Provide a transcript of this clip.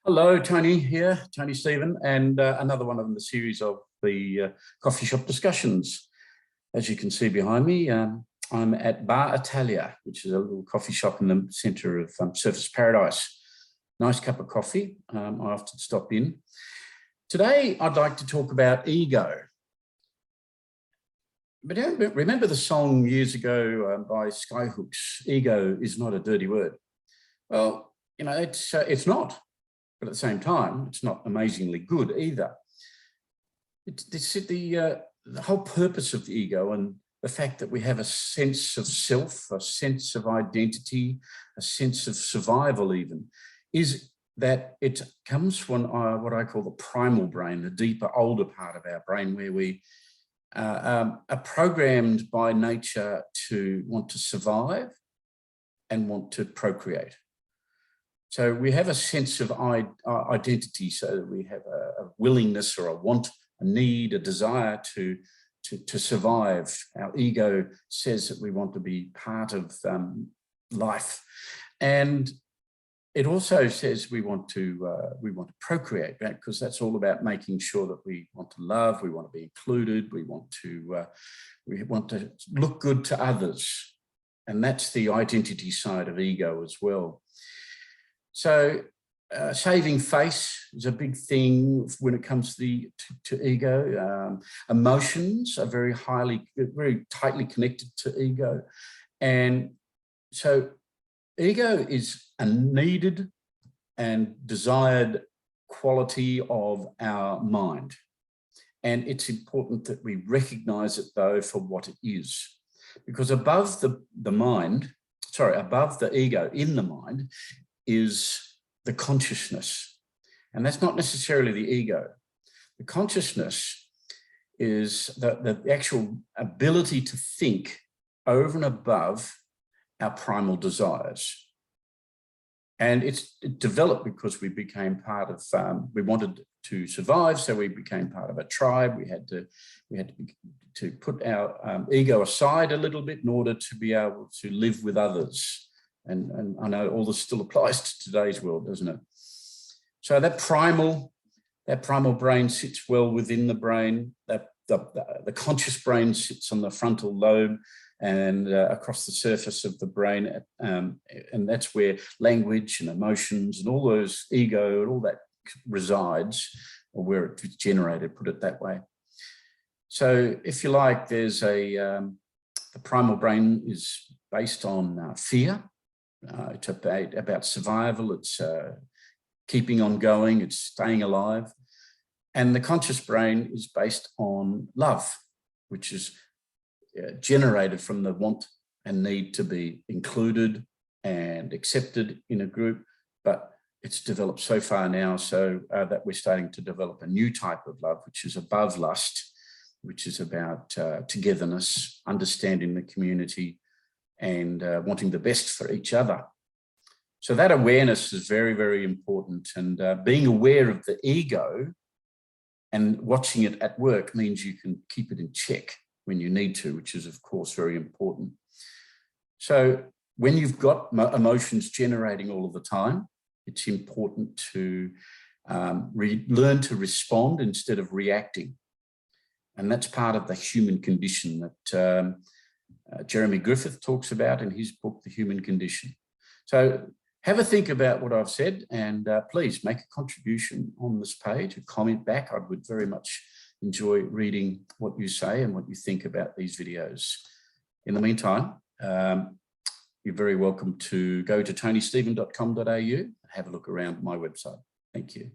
Hello, Tony here, Tony Stephen, and another one in the series of the coffee shop discussions. As you can see behind me, I'm at Bar Italia, which is a little coffee shop in the centre of Surfers Paradise. Nice cup of coffee. I often stop in. Today, I'd like to talk about ego. But remember the song years ago by Skyhooks, "Ego is not a dirty word." Well, you know, it's not. But at the same time, it's not amazingly good either. The whole purpose of the ego and the fact that we have a sense of self, a sense of identity, a sense of survival even, is that it comes from what I call the primal brain, the deeper, older part of our brain, where we are programmed by nature to want to survive and want to procreate. So we have a sense of identity, so we have a willingness or a want, a need, a desire to survive. Our ego says that we want to be part of life, and it also says we want to procreate, right? Because that's all about making sure that we want to love, we want to be included, we want to look good to others, and that's the identity side of ego as well. So saving face is a big thing when it comes to ego. Emotions are very tightly connected to ego. And so ego is a needed and desired quality of our mind. And it's important that we recognize it though for what it is. Because above the ego in the mind, is the consciousness. And that's not necessarily the ego. The consciousness is the actual ability to think over and above our primal desires. And it developed because we became part of, we wanted to survive, so we became part of a tribe. We had to put our ego aside a little bit in order to be able to live with others. And I know all this still applies to today's world, doesn't it? So that primal brain sits well within the brain. The conscious brain sits on the frontal lobe and across the surface of the brain. And that's where language and emotions and all those ego and all that resides, or where it's generated, put it that way. So if you like, there's the primal brain is based on fear. It's about survival, it's keeping on going, it's staying alive. And the conscious brain is based on love, which is generated from the want and need to be included and accepted in a group. But it's developed so far now so that we're starting to develop a new type of love, which is above lust, which is about togetherness, understanding the community, and wanting the best for each other. So that awareness is very, very important. And being aware of the ego and watching it at work means you can keep it in check when you need to, which is, of course, very important. So when you've got emotions generating all of the time, it's important to learn to respond instead of reacting. And that's part of the human condition that Jeremy Griffith talks about in his book, The Human Condition. So have a think about what I've said, and please make a contribution on this page, a comment back. I would very much enjoy reading what you say and what you think about these videos. In the meantime, you're very welcome to go to tonystephen.com.au and have a look around my website. Thank you.